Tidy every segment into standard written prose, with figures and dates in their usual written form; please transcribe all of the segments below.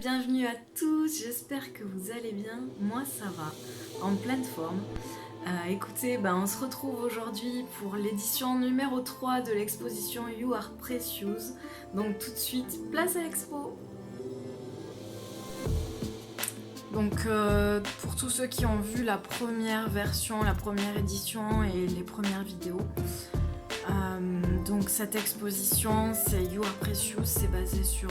bienvenue à tous, j'espère que vous allez bien, moi ça va, en pleine forme. Écoutez, on se retrouve aujourd'hui pour l'édition numéro 3 de l'exposition You Are Precious. Donc tout de suite, place à l'expo. Donc pour tous ceux qui ont vu la première version, la première édition et les premières vidéos, donc cette exposition, c'est You Are Precious, c'est basé sur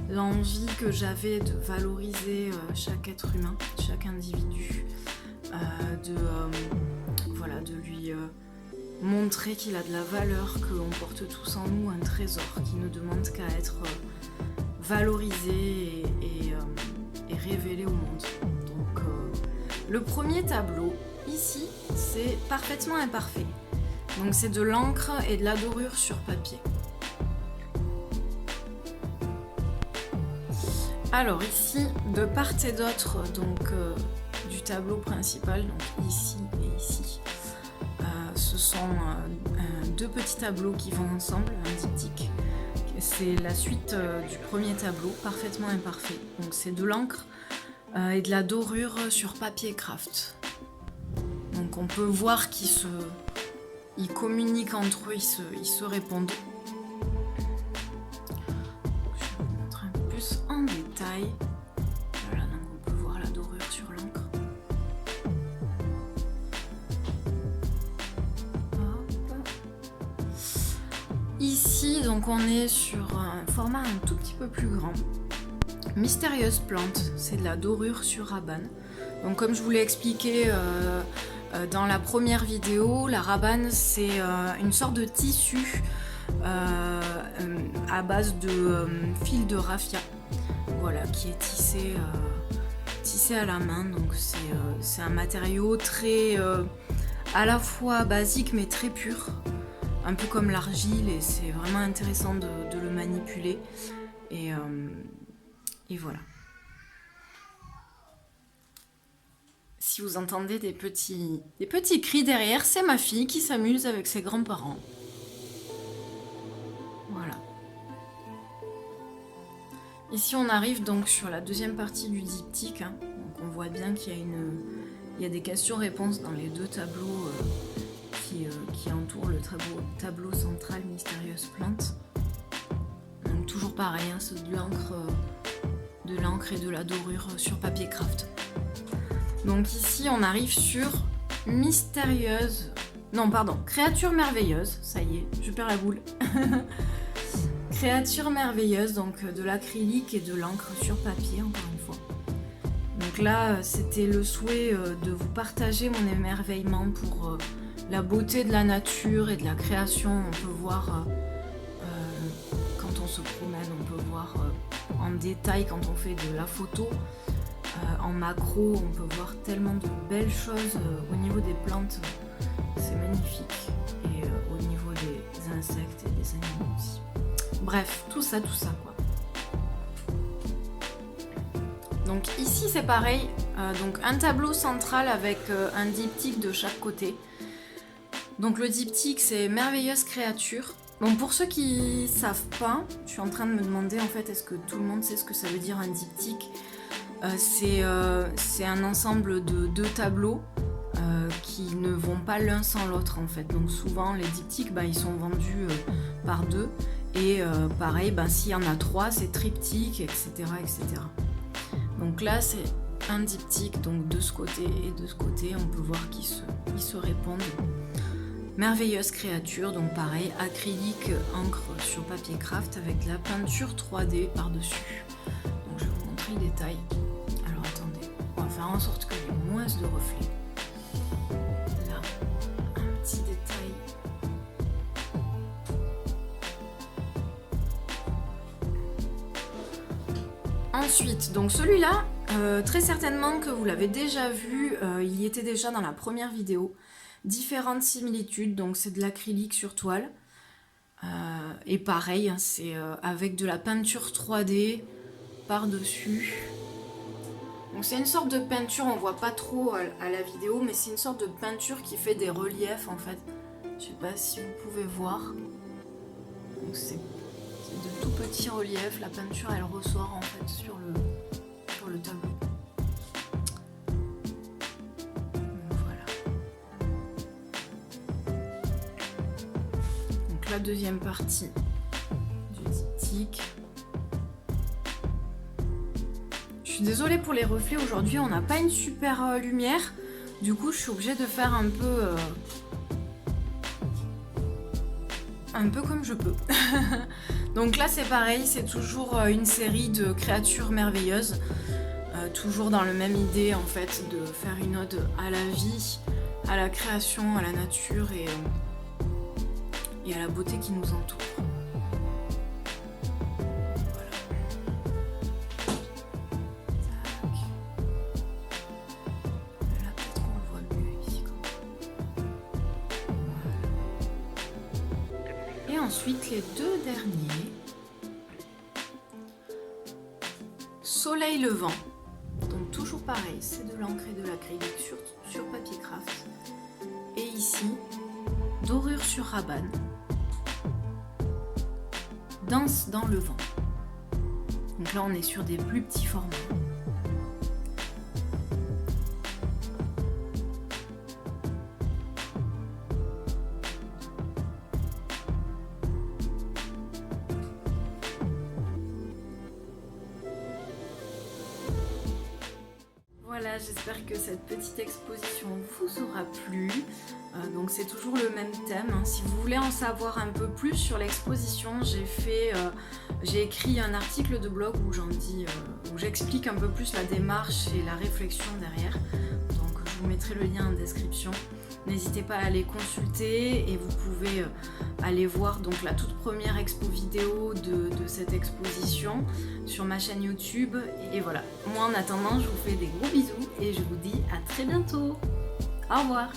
l'envie que j'avais de valoriser chaque être humain, chaque individu, de lui montrer qu'il a de la valeur, qu'on porte tous en nous un trésor qui ne demande qu'à être valorisé et révélé au monde. Donc le premier tableau, ici, c'est parfaitement imparfait. Donc c'est de l'encre et de la dorure sur papier. Alors ici, de part et d'autre du tableau principal, donc ici et ici, ce sont deux petits tableaux qui vont ensemble, un diptyque. C'est la suite du premier tableau, parfaitement imparfait. Donc c'est de l'encre et de la dorure sur papier craft. Donc on peut voir qu'ils communiquent entre eux, ils se répondent. Je vais vous montrer un peu plus en détail. Voilà, donc on peut voir la dorure sur l'encre. Ici, donc on est sur un format un tout petit peu plus grand. Mystérieuse plante, c'est de la dorure sur rabane. Donc comme je vous l'ai expliqué dans la première vidéo, la rabane c'est une sorte de tissu à base de fil de raffia, voilà, qui est tissé à la main. Donc c'est un matériau très à la fois basique mais très pur, un peu comme l'argile, et c'est vraiment intéressant de le manipuler. Et voilà. Si vous entendez des petits cris derrière, c'est ma fille qui s'amuse avec ses grands-parents. Voilà. Ici, on arrive donc sur la deuxième partie du diptyque. Donc on voit bien qu'il y a des questions-réponses dans les deux tableaux qui entourent le tableau central Mystérieuse plante. Donc toujours pareil, c'est de l'encre et de la dorure sur papier craft. Donc ici on arrive sur créature merveilleuse, ça y est, je perds la boule. Créature merveilleuse, donc de l'acrylique et de l'encre sur papier, encore une fois. Donc là, c'était le souhait de vous partager mon émerveillement pour la beauté de la nature et de la création. On peut voir, quand on se promène, on peut voir en détail quand on fait de la photo. En macro, on peut voir tellement de belles choses au niveau des plantes, c'est magnifique. Et au niveau des insectes et des animaux aussi. Bref, tout ça quoi. Donc ici c'est pareil, donc un tableau central avec un diptyque de chaque côté. Donc le diptyque c'est Merveilleuse créature. Donc pour ceux qui savent pas, je suis en train de me demander en fait, est-ce que tout le monde sait ce que ça veut dire un diptyque? C'est un ensemble de deux tableaux qui ne vont pas l'un sans l'autre en fait. Donc souvent les diptyques ils sont vendus par deux, et pareil s'il y en a trois c'est triptyque, etc. Donc là c'est un diptyque, donc de ce côté et de ce côté on peut voir qu'ils se répondent. Merveilleuse créature, donc pareil, acrylique, encre sur papier craft avec de la peinture 3D par-dessus. Donc je vais vous montrer les détails. Alors attendez, on va faire en sorte qu'il y ait moins de reflets. Là, un petit détail. Ensuite, donc celui-là, très certainement que vous l'avez déjà vu, il y était déjà dans la première vidéo. Différentes similitudes, donc c'est de l'acrylique sur toile. Et pareil, c'est avec de la peinture 3D par-dessus. Donc c'est une sorte de peinture, on voit pas trop à la vidéo, mais c'est une sorte de peinture qui fait des reliefs en fait. Je sais pas si vous pouvez voir. Donc c'est de tout petits reliefs, la peinture elle ressort en fait sur le, sur le tableau. Donc la deuxième partie du diptyque. Je suis désolée pour les reflets, aujourd'hui on n'a pas une super lumière, du coup je suis obligée de faire un peu comme je peux. Donc là c'est pareil, c'est toujours une série de créatures merveilleuses, toujours dans la même idée en fait de faire une ode à la vie, à la création, à la nature et à la beauté qui nous entoure. Et ensuite les deux derniers, Soleil levant, donc toujours pareil, c'est de l'encre et de l'acrylique sur papier craft. Et ici, dorure sur rabane, danse dans le vent. Donc là on est sur des plus petits formats. Voilà, j'espère que cette petite exposition vous aura plu. Donc c'est toujours le même thème. Si vous voulez en savoir un peu plus sur l'exposition, j'ai écrit un article de blog où j'explique un peu plus la démarche et la réflexion derrière. Donc je vous mettrai le lien en description. N'hésitez pas à aller consulter et vous pouvez aller voir donc la toute première expo vidéo de cette exposition sur ma chaîne YouTube. Et voilà, moi en attendant je vous fais des gros bisous et je vous dis à très bientôt. Au revoir.